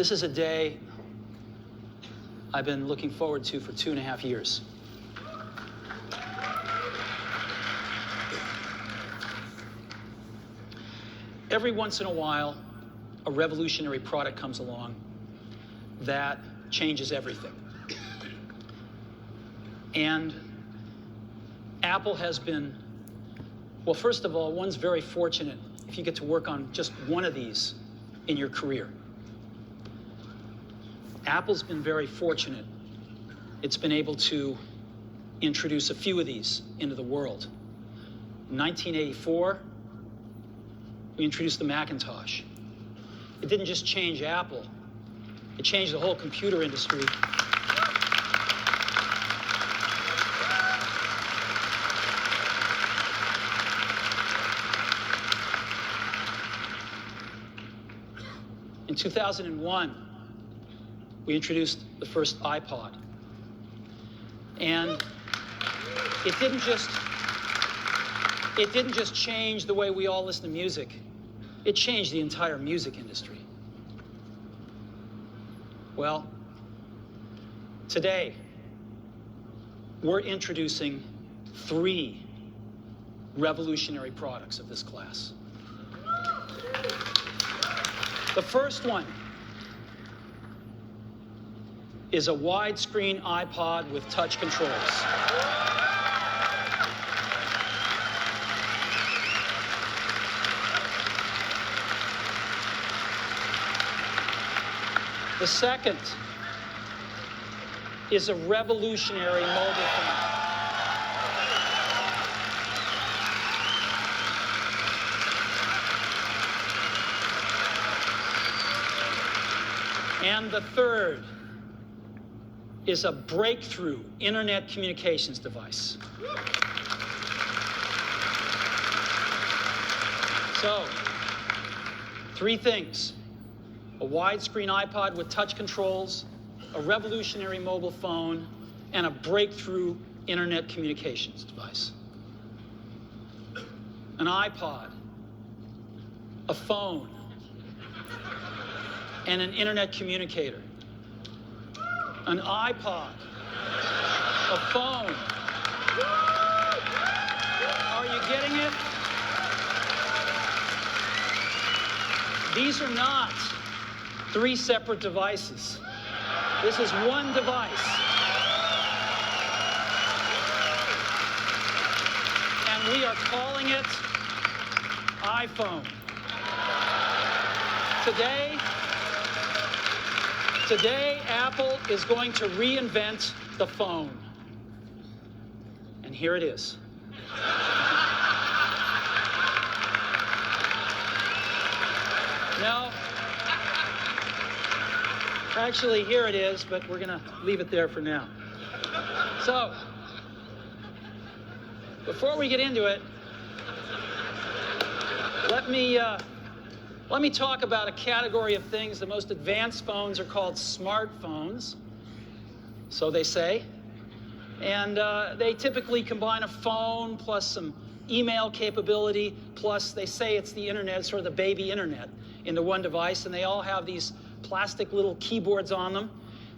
This is a day I've been looking forward to for 2.5 years. Every once in a while, a revolutionary product comes along that changes everything. And Apple has been, well, first of all, one's very fortunate if you get to work on just one of these in your career. Apple's been very fortunate. It's been able to introduce a few of these into the world. In 1984, we introduced the Macintosh. It didn't just change Apple, it changed the whole computer industry. In 2001, we introduced the first iPod. And it didn't just change the way we all listen to music. It changed the entire music industry. Well, today, we're introducing 3 revolutionary products of this class. The first one is a widescreen iPod with touch controls. The second is a revolutionary mobile phone. And the third is a breakthrough internet communications device. So, 3 things: a widescreen iPod with touch controls, a revolutionary mobile phone, and a breakthrough internet communications device. An iPod, a phone, and an internet communicator. An iPod, a phone. Are you getting it? These are not 3 separate devices. This is one device. And we are calling it iPhone. Today, Apple is going to reinvent the phone. And here it is. No. Actually, here it is, but we're going to leave it there for now. So, before we get into it, let me talk about a category of things. The most advanced phones are called smartphones, so they say. And they typically combine a phone plus some email capability, plus they say it's the internet, sort of the baby internet, into one device, and they all have these plastic little keyboards on them.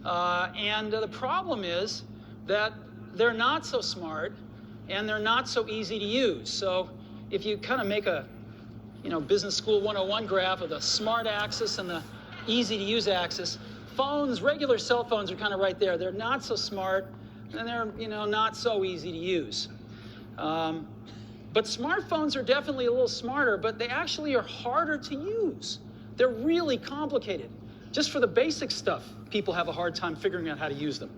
And the problem is that they're not so smart, and they're not so easy to use. So if you kind of make a Business School 101 graph of the smart axis and the easy to use axis, phones, regular cell phones are kind of right there. They're not so smart, and they're, not so easy to use. But smartphones are definitely a little smarter, but they actually are harder to use. They're really complicated. Just for the basic stuff, people have a hard time figuring out how to use them.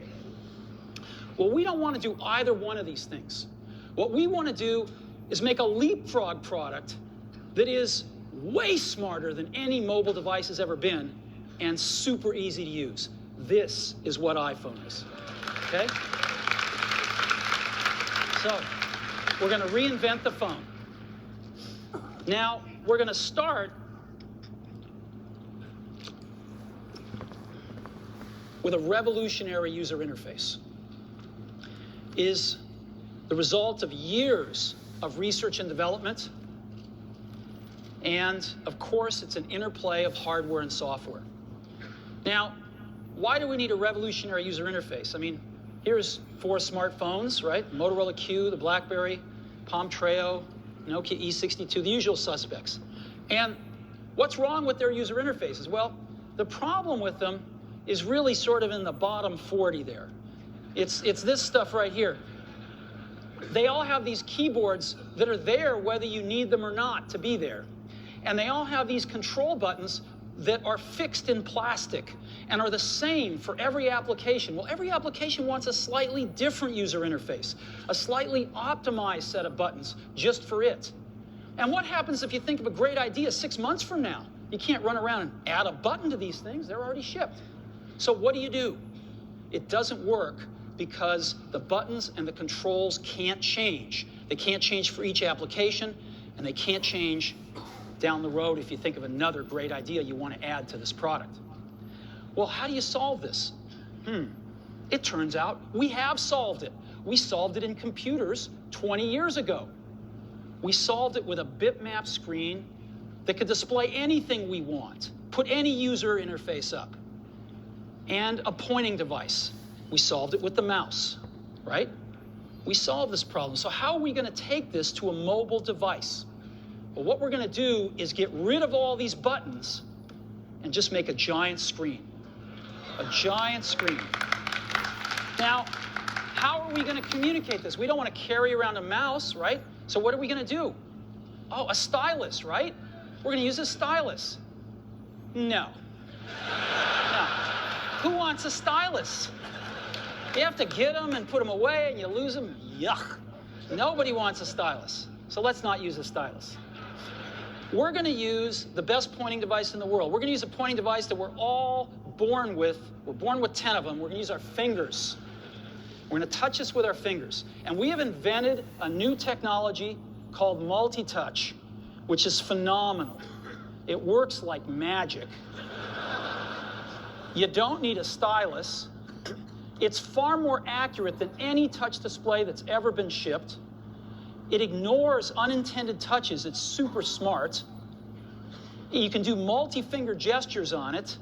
Well, we don't want to do either one of these things. What we want to do is make a leapfrog product that is way smarter than any mobile device has ever been and super easy to use. This is what iPhone is, okay? So, we're going to reinvent the phone. Now, we're going to start with a revolutionary user interface. It is the result of years of research and development. And, of course, it's an interplay of hardware and software. Now, why do we need a revolutionary user interface? I mean, here's 4 smartphones, right? Motorola Q, the BlackBerry, Palm Treo, Nokia E62, the usual suspects. And what's wrong with their user interfaces? Well, the problem with them is really sort of in the bottom 40 there. It's this stuff right here. They all have these keyboards that are there whether you need them or not to be there. And they all have these control buttons that are fixed in plastic and are the same for every application. Well, every application wants a slightly different user interface, a slightly optimized set of buttons just for it. And what happens if you think of a great idea 6 months from now? You can't run around and add a button to these things. They're already shipped. So what do? It doesn't work because the buttons and the controls can't change. They can't change for each application, and they can't change down the road if you think of another great idea you want to add to this product. Well, how do you solve this? It turns out we have solved it. We solved it in computers 20 years ago. We solved it with a bitmap screen that could display anything we want, put any user interface up, and a pointing device. We solved it with the mouse, right? We solved this problem. So how are we going to take this to a mobile device? Well, what we're going to do is get rid of all these buttons and just make a giant screen. A giant screen. Now, how are we going to communicate this? We don't want to carry around a mouse, right? So what are we going to do? Oh, a stylus, right? We're going to use a stylus. No. No. Who wants a stylus? You have to get them and put them away and you lose them. Yuck. Nobody wants a stylus. So let's not use a stylus. We're going to use the best pointing device in the world. We're going to use a pointing device that we're all born with. We're born with 10 of them. We're going to use our fingers. We're going to touch this with our fingers. And we have invented a new technology called multi-touch, which is phenomenal. It works like magic. You don't need a stylus. It's far more accurate than any touch display that's ever been shipped. It ignores unintended touches. It's super smart. You can do multi-finger gestures on it.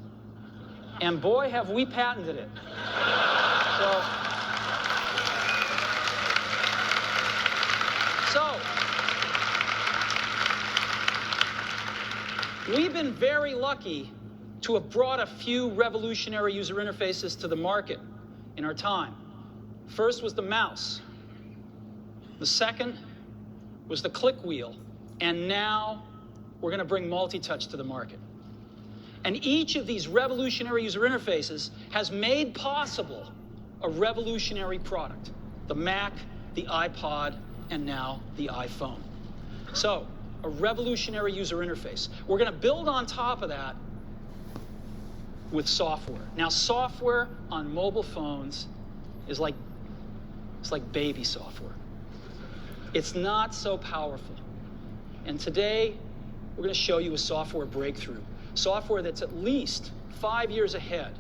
And boy, have we patented it. So we've been very lucky to have brought a few revolutionary user interfaces to the market in our time. First was the mouse. The second was the click wheel. And now we're going to bring multi-touch to the market. And each of these revolutionary user interfaces has made possible a revolutionary product. The Mac, the iPod, and now the iPhone. So, a revolutionary user interface. We're going to build on top of that with software. Now, software on mobile phones is like baby software. It's not so powerful. And today, we're going to show you a software breakthrough. Software that's at least 5 years ahead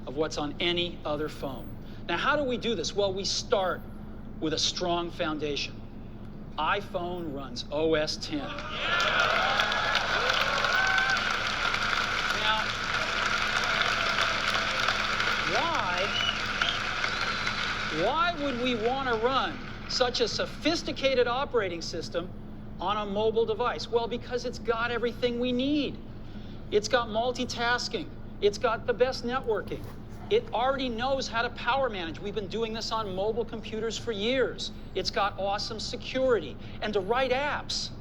of what's on any other phone. Now, how do we do this? Well, we start with a strong foundation. iPhone runs OS 10. Now, why would we want to run such a sophisticated operating system on a mobile device? Well, because it's got everything we need. It's got multitasking. It's got the best networking. It already knows how to power manage. We've been doing this on mobile computers for years. It's got awesome security. And to write apps,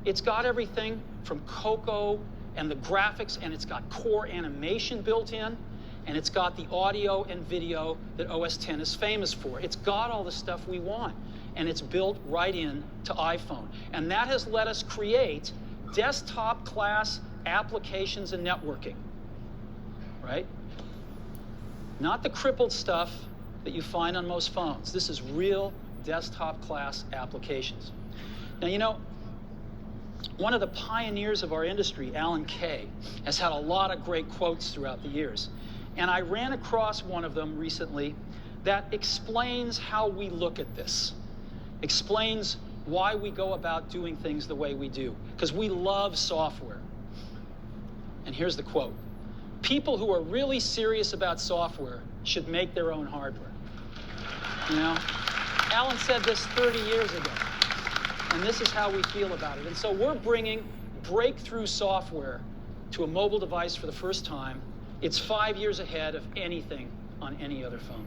it's got everything from Cocoa and the graphics, and it's got core animation built in, and it's got the audio and video that OS X is famous for. It's got all the stuff we want, and it's built right in to iPhone. And that has let us create desktop-class applications and networking, right? Not the crippled stuff that you find on most phones. This is real desktop-class applications. Now, you know, one of the pioneers of our industry, Alan Kay, has had a lot of great quotes throughout the years. And I ran across one of them recently that explains how we look at this, explains why we go about doing things the way we do, because we love software. And here's the quote. people who are really serious about software should make their own hardware. You know, Alan said this 30 years ago, and this is how we feel about it. And so we're bringing breakthrough software to a mobile device for the first time. It's 5 years ahead of anything on any other phone.